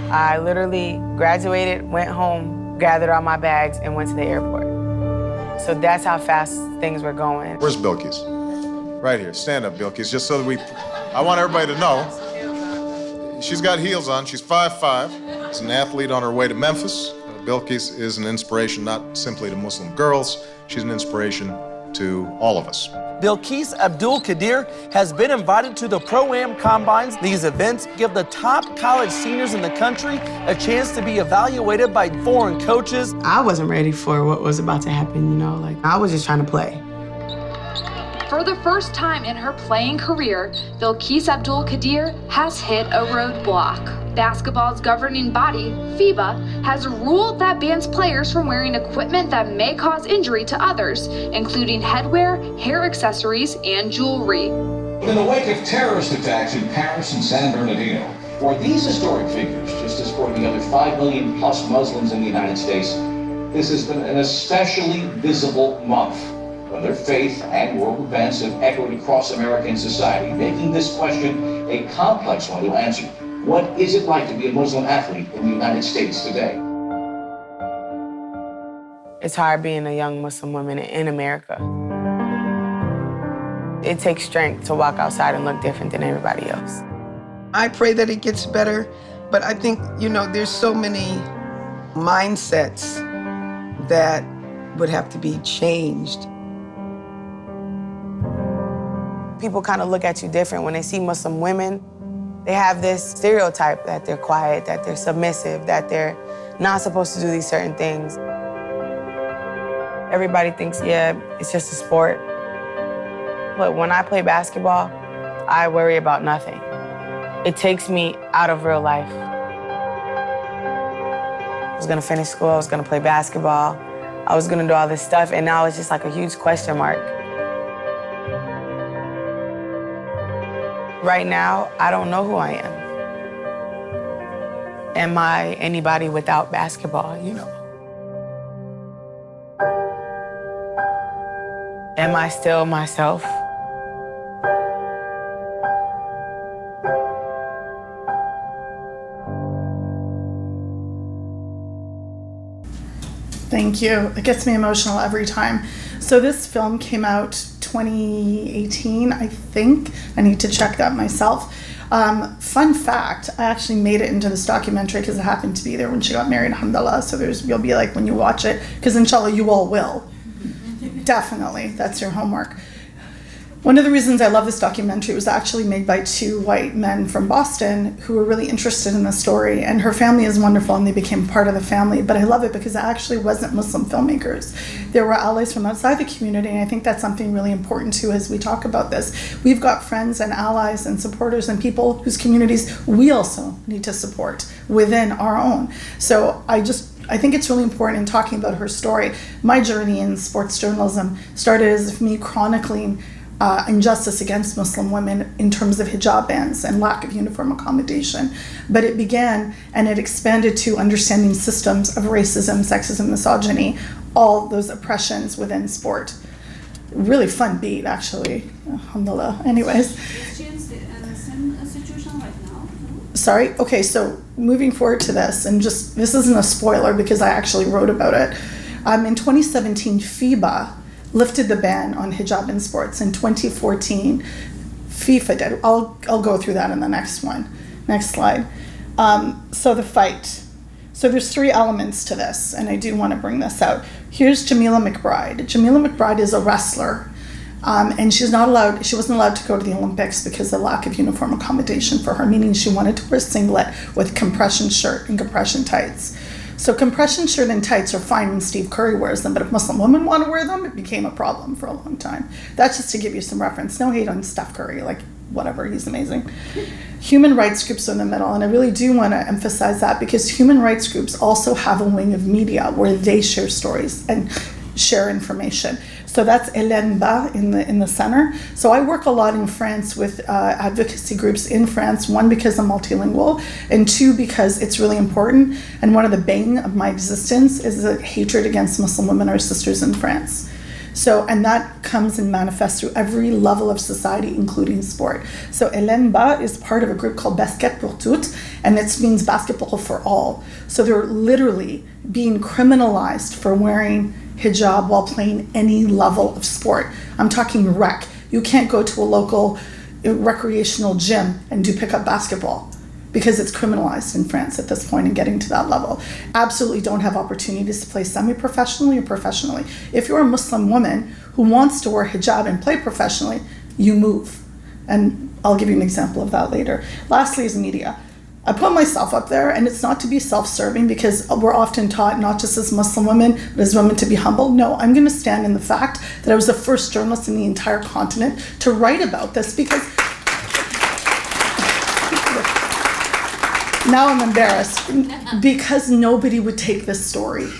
I literally graduated, went home, gathered all my bags, and went to the airport. So that's how fast things were going. Where's Bilqis? Right here. Stand up, Bilqis, just so that I want everybody to know. She's got heels on. She's 5'5". She's an athlete on her way to Memphis. Bilqis is an inspiration not simply to Muslim girls, she's an inspiration to all of us. Bilqis Abdul Qadir has been invited to the Pro-Am Combines. These events give the top college seniors in the country a chance to be evaluated by foreign coaches. I wasn't ready for what was about to happen, you know, like I was just trying to play. For the first time in her playing career, Bilqis Abdul Qadir has hit a roadblock. Basketball's governing body, FIBA, has ruled that bans players from wearing equipment that may cause injury to others, including headwear, hair accessories, and jewelry. In the wake of terrorist attacks in Paris and San Bernardino, for these historic figures, just as for the other 5 million plus Muslims in the United States, this has been an especially visible month, when their faith and world events have echoed across American society, making this question a complex one to answer. What is it like to be a Muslim athlete in the United States today? It's hard being a young Muslim woman in America. It takes strength to walk outside and look different than everybody else. I pray that it gets better, but I think, you know, there's so many mindsets that would have to be changed. People kind of look at you different when they see Muslim women. They have this stereotype that they're quiet, that they're submissive, that they're not supposed to do these certain things. Everybody thinks, yeah, it's just a sport. But when I play basketball, I worry about nothing. It takes me out of real life. was gonna finish school, I was gonna play basketball, I was gonna do all this stuff, and now it's just like a huge question mark. Right now, I don't know who I am. Am I anybody without basketball, you know? Am I still myself? Thank you. It gets me emotional every time. So this film came out 2018, I think. I need to check that myself. Fun fact, I actually made it into this documentary because I happened to be there when she got married, alhamdulillah. So you'll be like when you watch it, because inshallah you all will. Definitely, that's your homework. One of the reasons I love this documentary was actually made by two white men from Boston who were really interested in the story, and her family is wonderful and they became part of the family, but I love it because it actually wasn't Muslim filmmakers. There were allies from outside the community, and I think that's something really important too as we talk about this. We've got friends and allies and supporters and people whose communities we also need to support within our own. So I think it's really important in talking about her story. My journey in sports journalism started as me chronicling injustice against Muslim women in terms of hijab bans and lack of uniform accommodation. But it began and it expanded to understanding systems of racism, sexism, misogyny, all those oppressions within sport. Really fun beat, actually. Alhamdulillah. Anyways. Is she in the same situation right now? Sorry? Okay, so moving forward to this, and just, this isn't a spoiler because I actually wrote about it. In 2017, FIBA lifted the ban on hijab in sports. In 2014, FIFA did. I'll go through that in the next one. Next slide. So the fight. So there's three elements to this, and I do want to bring this out. Here's Jamila McBride. Jamila McBride is a wrestler, and she wasn't allowed to go to the Olympics because of lack of uniform accommodation for her, meaning she wanted to wear a singlet with compression shirt and compression tights. So compression shirt and tights are fine when Steve Curry wears them, but if Muslim women want to wear them, it became a problem for a long time. That's just to give you some reference. No hate on Steph Curry, like whatever, he's amazing. Human rights groups are in the middle, and I really do want to emphasize that because human rights groups also have a wing of media where they share stories and share information. So that's Hélène Ba in the center. So I work a lot in France with advocacy groups in France, one because I'm multilingual, and two because it's really important. And one of the bane of my existence is the hatred against Muslim women, our sisters in France. So, and that comes and manifests through every level of society, including sport. So Hélène Ba is part of a group called Basket pour toutes, and it means basketball for all. So they're literally being criminalized for wearing hijab while playing any level of sport. I'm talking rec. You can't go to a local recreational gym and do pickup basketball because it's criminalized in France at this point and getting to that level. Absolutely don't have opportunities to play semi-professionally or professionally. If you're a Muslim woman who wants to wear hijab and play professionally, you move. And I'll give you an example of that later. Lastly is media. I put myself up there, and it's not to be self-serving because we're often taught, not just as Muslim women, but as women, to be humble. No, I'm going to stand in the fact that I was the first journalist in the entire continent to write about this because now I'm embarrassed because nobody would take this story.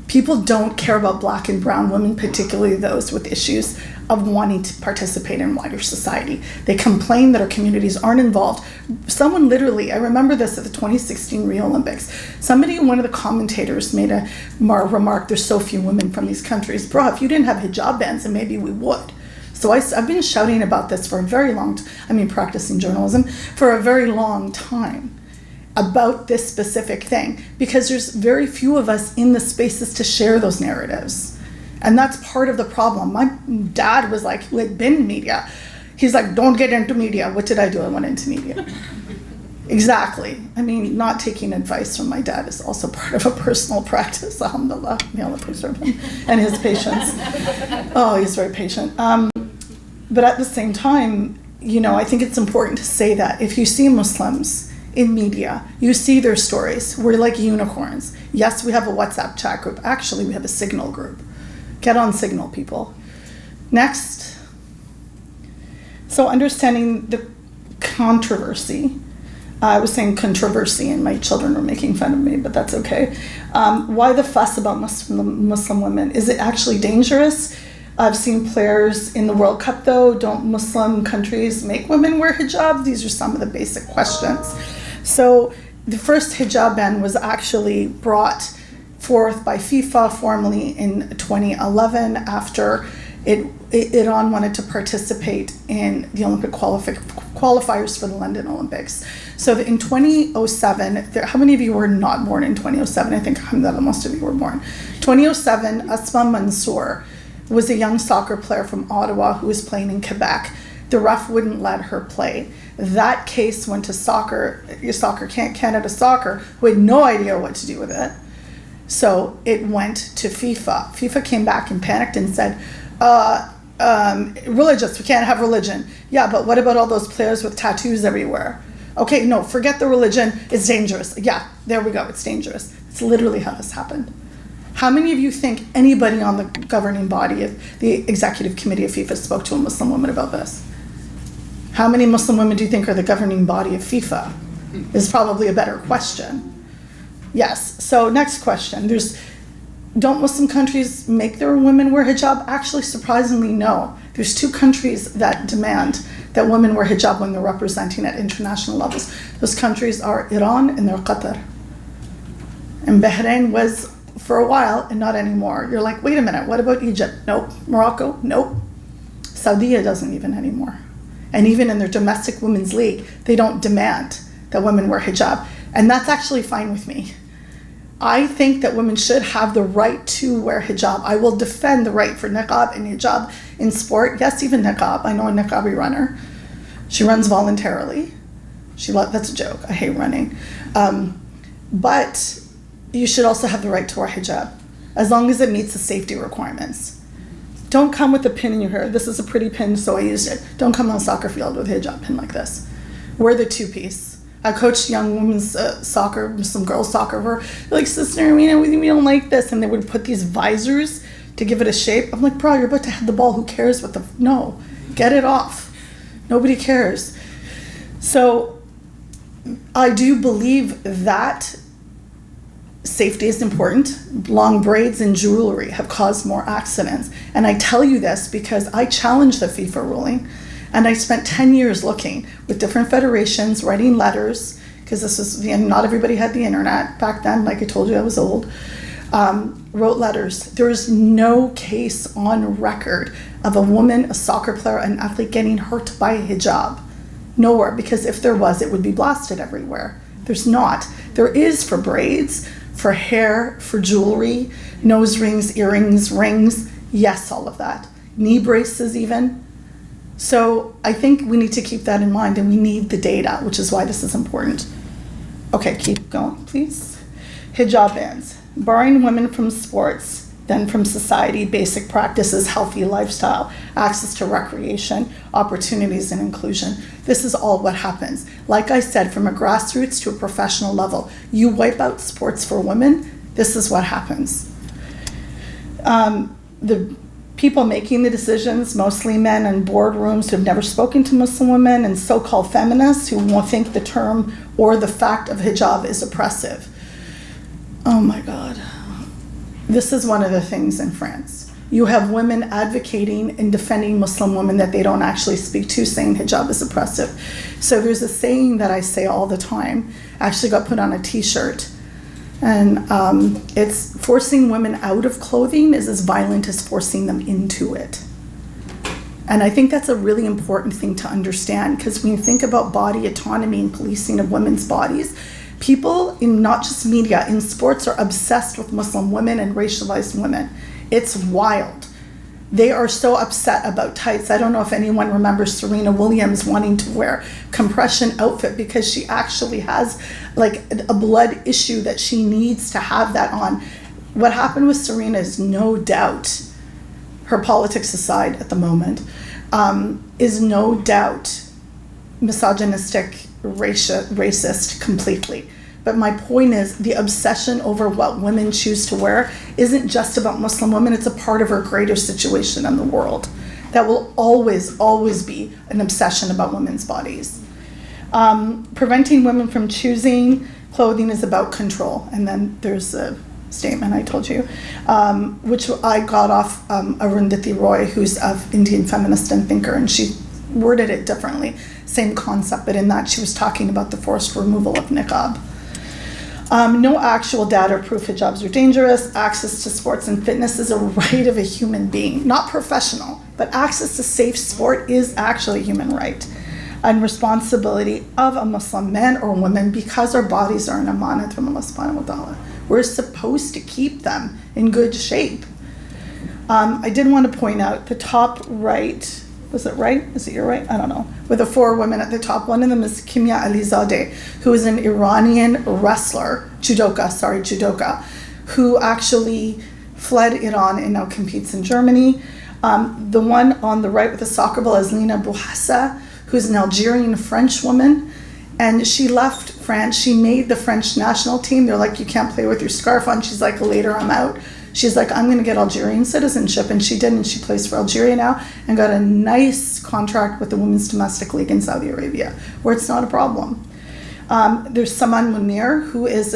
People don't care about black and brown women, particularly those with issues of wanting to participate in wider society. They complain that our communities aren't involved. Someone literally, I remember this at the 2016 Rio Olympics, one of the commentators made a remark, there's so few women from these countries. Bro, if you didn't have hijab bans, then maybe we would. So I've been shouting about this for a very long time, practicing journalism for a very long time, about this specific thing, because there's very few of us in the spaces to share those narratives. And that's part of the problem. My dad was like, been in media. He's like, don't get into media. What did I do? I went into media. Exactly. Not taking advice from my dad is also part of a personal practice. Alhamdulillah, may Allah preserve him and his patience. Oh, he's very patient. But at the same time, I think it's important to say that if you see Muslims in media, you see their stories. We're like unicorns. Yes, we have a WhatsApp chat group. Actually, we have a Signal group. Get on Signal, people. Next. So understanding the controversy I was saying controversy, and my children were making fun of me, but that's okay. Why the fuss about Muslim women? Is it actually dangerous? I've seen players in the World Cup, though. Don't Muslim countries make women wear hijab? These are some of the basic questions. So the first hijab ban was actually brought forth by FIFA formally in 2011 after Iran wanted to participate in the Olympic qualifiers for the London Olympics. So in 2007, how many of you were not born in 2007? I think most of you were born. 2007, Asma Mansour was a young soccer player from Ottawa who was playing in Quebec. The ref wouldn't let her play. That case went to Canada Soccer, who had no idea what to do with it. So it went to FIFA. FIFA came back and panicked and said, religious, we can't have religion. Yeah, but what about all those players with tattoos everywhere? Okay, no, forget the religion, it's dangerous. Yeah, there we go, it's dangerous. It's literally how this happened. How many of you think anybody on the governing body of the executive committee of FIFA spoke to a Muslim woman about this? How many Muslim women do you think are the governing body of FIFA? Is probably a better question. Yes, so next question. Don't Muslim countries make their women wear hijab? Actually, surprisingly, no. There's 2 countries that demand that women wear hijab when they're representing at international levels. Those countries are Iran and they're Qatar. And Bahrain was for a while and not anymore. You're like, wait a minute, what about Egypt? Nope. Morocco? Nope. Saudi doesn't even anymore. And even in their domestic women's league, they don't demand that women wear hijab. And that's actually fine with me. I think that women should have the right to wear hijab. I will defend the right for niqab and hijab in sport. Yes, even niqab. I know a niqabi runner. She runs voluntarily. That's a joke. I hate running. But you should also have the right to wear hijab, as long as it meets the safety requirements. Don't come with a pin in your hair. This is a pretty pin, so I used it. Don't come on a soccer field with a hijab pin like this. Wear the 2-piece. I coached young women's soccer, some girls soccer. They're like, sister, we don't like this. And they would put these visors to give it a shape. I'm like, bro, you're about to hit the ball. Who cares what no, get it off. Nobody cares. So I do believe that safety is important. Long braids and jewelry have caused more accidents. And I tell you this because I challenged the FIFA ruling. And I spent 10 years looking with different federations, writing letters, because this was not everybody had the internet back then. Like I told you, I was old. Wrote letters. There is no case on record of a woman, a soccer player, an athlete getting hurt by a hijab. Nowhere, because if there was, it would be blasted everywhere. There's not. There is for braids, for hair, for jewelry, nose rings, earrings, rings. Yes, all of that. Knee braces even. So I think we need to keep that in mind, and we need the data, which is why this is important. Okay, keep going, please. Hijab bans. Barring women from sports, then from society, basic practices, healthy lifestyle, access to recreation, opportunities, and inclusion. This is all what happens. Like I said, from a grassroots to a professional level, you wipe out sports for women, this is what happens. The people making the decisions, mostly men in boardrooms who have never spoken to Muslim women, and so-called feminists who won't think the term or the fact of hijab is oppressive. Oh my God. This is one of the things in France. You have women advocating and defending Muslim women that they don't actually speak to, saying hijab is oppressive. So there's a saying that I say all the time, actually got put on a t-shirt, and it's forcing women out of clothing is as violent as forcing them into it. And I think that's a really important thing to understand, because when you think about body autonomy and policing of women's bodies, people in not just media, in sports, are obsessed with Muslim women and racialized women. It's wild. They are so upset about tights. I don't know if anyone remembers Serena Williams wanting to wear compression outfit because she actually has like a blood issue that she needs to have that on. What happened with Serena is no doubt, her politics aside at the moment, is no doubt misogynistic, racist completely. But my point is, the obsession over what women choose to wear isn't just about Muslim women, it's a part of our greater situation in the world. That will always, always be an obsession about women's bodies. Preventing women from choosing clothing is about control. And then there's a statement I told you, which I got off Arundhati Roy, who's of Indian feminist and thinker, and she worded it differently. Same concept, but in that she was talking about the forced removal of niqab. No actual data or proof hijabs are dangerous. Access to sports and fitness is a right of a human being, not professional, but access to safe sport is actually a human right and responsibility of a Muslim man or woman, because our bodies are an amanat from Allah subhanahu wa ta'ala. We're supposed to keep them in good shape. I did want to point out the top right. Was it right? Is it your right? I don't know. With the 4 women at the top. One of them is Kimia Alizadeh, who is an Iranian wrestler, judoka, who actually fled Iran and now competes in Germany. The one on the right with the soccer ball is Lina Bouhassa, who's an Algerian French woman. And she left France. She made the French national team. They're like, you can't play with your scarf on. She's like, later I'm out. She's like, I'm going to get Algerian citizenship. And she did, and she plays for Algeria now and got a nice contract with the Women's Domestic League in Saudi Arabia, where it's not a problem. There's Saman Munir, who is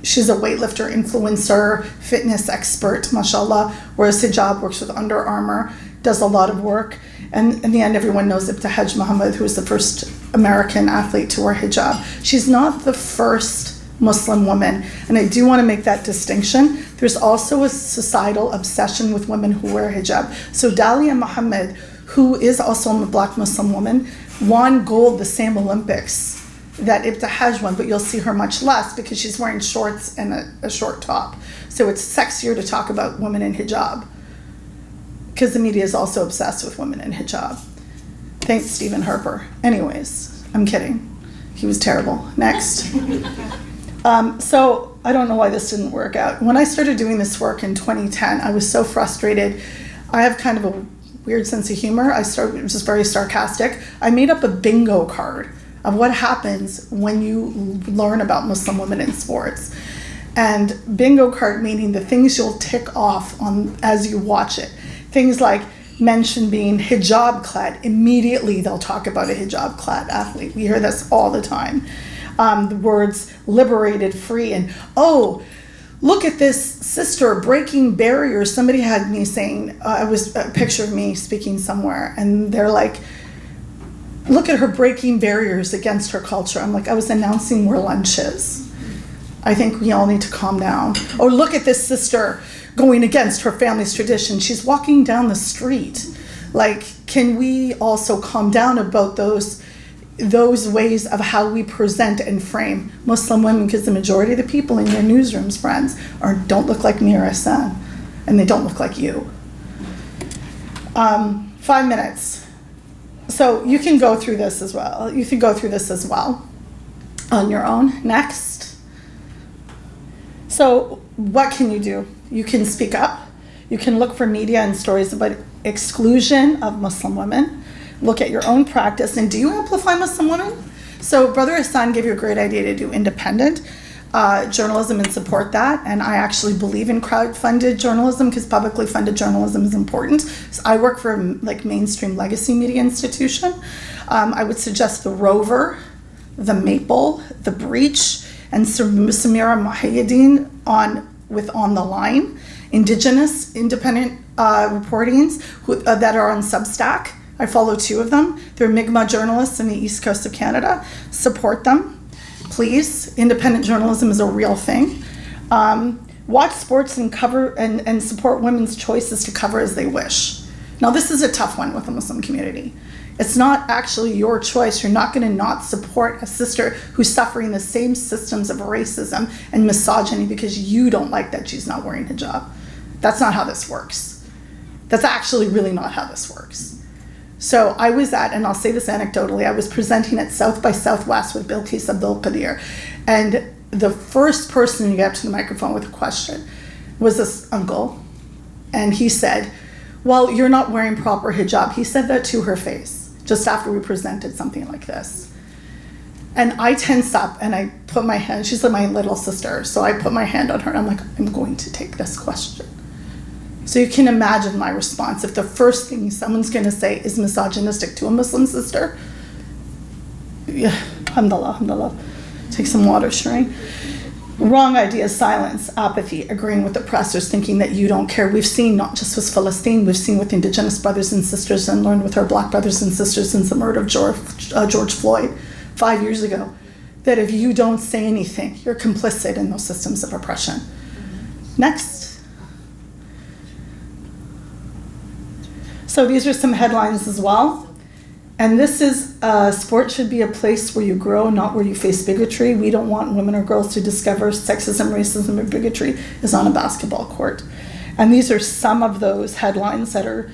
she's a weightlifter, influencer, fitness expert, mashallah, wears hijab, works with Under Armour, does a lot of work. And in the end, everyone knows Ibtihaj Muhammad, who is the first American athlete to wear hijab. She's not the first Muslim woman, and I do want to make that distinction. There's also a societal obsession with women who wear hijab. So Dalia Muhammad, who is also a Black Muslim woman, won gold the same Olympics that Ibtihaj won, but you'll see her much less because she's wearing shorts and a short top. So it's sexier to talk about women in hijab, because the media is also obsessed with women in hijab. Thanks, Stephen Harper. Anyways, I'm kidding. He was terrible. Next. So I don't know why this didn't work out. When I started doing this work in 2010, I was so frustrated. I have kind of a weird sense of humor. It was just very sarcastic. I made up a bingo card of what happens when you learn about Muslim women in sports. And bingo card meaning the things you'll tick off on as you watch it. Things like mention being hijab clad. Immediately they'll talk about a hijab clad athlete. We hear this all the time. The words liberated, free, and look at this sister breaking barriers. Somebody had me saying, it was a picture of me speaking somewhere, and they're like, look at her breaking barriers against her culture. I'm like, I was announcing where lunch is. I think we all need to calm down. Or look at this sister going against her family's tradition. She's walking down the street. Like, can we also calm down about those ways of how we present and frame Muslim women? Because the majority of the people in your newsrooms, friends, don't look like me or Hassan, and they don't look like you. 5 minutes. So you can go through this as well. You can go through this as well on your own. Next. So what can you do? You can speak up. You can look for media and stories about exclusion of Muslim women. Look at your own practice, and do you amplify Muslim women? So Brother Hassan gave you a great idea to do independent journalism and support that, and I actually believe in crowd-funded journalism because publicly funded journalism is important. So I work for a mainstream legacy media institution. I would suggest the Rover, the Maple, the Breach, and Samira Muhayyadeen on the Line, Indigenous independent reportings that are on Substack. I follow 2 of them. They're Mi'kmaq journalists in the East Coast of Canada. Support them, please. Independent journalism is a real thing. Watch sports and cover and support women's choices to cover as they wish. Now, this is a tough one with the Muslim community. It's not actually your choice. You're not going to not support a sister who's suffering the same systems of racism and misogyny because you don't like that she's not wearing hijab. That's not how this works. That's actually really not how this works. So I was and I'll say this anecdotally, I was presenting at South by Southwest with Bilqis Abdul Qadir, and the first person to get up to the microphone with a question was this uncle, and he said, well, you're not wearing proper hijab. He said that to her face just after we presented something like this. And I tensed up and I put my hand, she's like my little sister, so I put my hand on her and I'm like, I'm going to take this question. So you can imagine my response. If the first thing someone's going to say is misogynistic to a Muslim sister, Yeah, alhamdulillah. Take some water, Shireen. Wrong ideas, silence, apathy, agreeing with oppressors, thinking that you don't care. We've seen, not just with Palestine, we've seen with Indigenous brothers and sisters, and learned with our Black brothers and sisters since the murder of George Floyd 5 years ago, that if you don't say anything, you're complicit in those systems of oppression. Next. So these are some headlines as well. And this is, sports should be a place where you grow, not where you face bigotry. We don't want women or girls to discover sexism, racism, or bigotry is on a basketball court. And these are some of those headlines that are,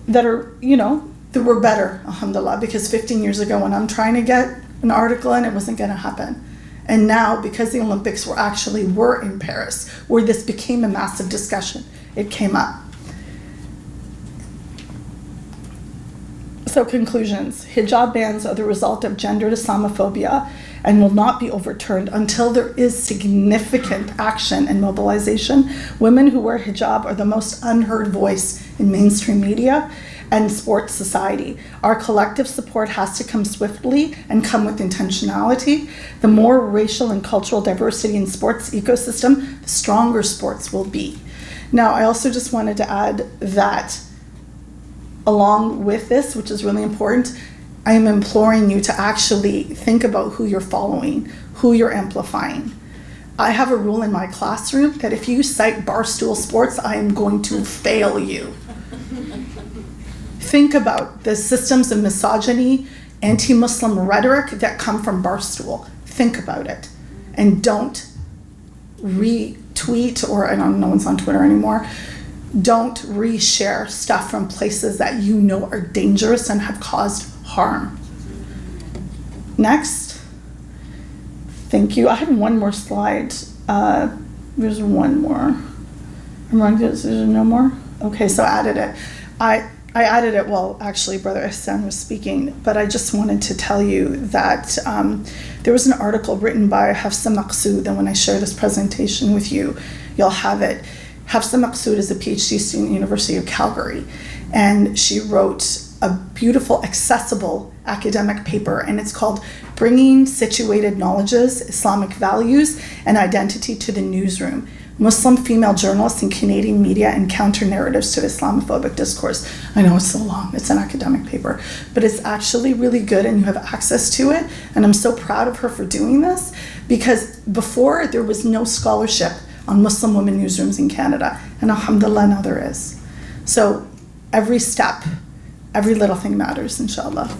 that were better, alhamdulillah, because 15 years ago when I'm trying to get an article in, it wasn't gonna happen. And now, because the Olympics were in Paris, where this became a massive discussion, it came up. So conclusions, hijab bans are the result of gendered Islamophobia and will not be overturned until there is significant action and mobilization. Women who wear hijab are the most unheard voice in mainstream media and sports society. Our collective support has to come swiftly and come with intentionality. The more racial and cultural diversity in sports ecosystem, the stronger sports will be. Now, I also just wanted to add that along with this, which is really important, I am imploring you to actually think about who you're following, who you're amplifying. I have a rule in my classroom that if you cite Barstool Sports, I am going to fail you. Think about the systems of misogyny, anti-Muslim rhetoric that come from Barstool. Think about it. And don't retweet, or I don't know, no one's on Twitter anymore, don't reshare stuff from places that you know are dangerous and have caused harm. Next. Thank you. I had one more slide. There's one more. I'm wrong, is there no more? Okay, so I added it. I added it while actually Brother Ihsan was speaking, but I just wanted to tell you that there was an article written by Hafsa Maqsood, and when I share this presentation with you, you'll have it. Hafsa Maqsood is a PhD student at the University of Calgary, and she wrote a beautiful, accessible academic paper, and it's called Bringing Situated Knowledges, Islamic Values, and Identity to the Newsroom. Muslim female journalists in Canadian media and counter-narratives to Islamophobic discourse. I know it's so long, it's an academic paper, but it's actually really good and you have access to it, and I'm so proud of her for doing this, because before there was no scholarship on Muslim women newsrooms in Canada, and alhamdulillah now there is. So every step, every little thing matters, inshallah.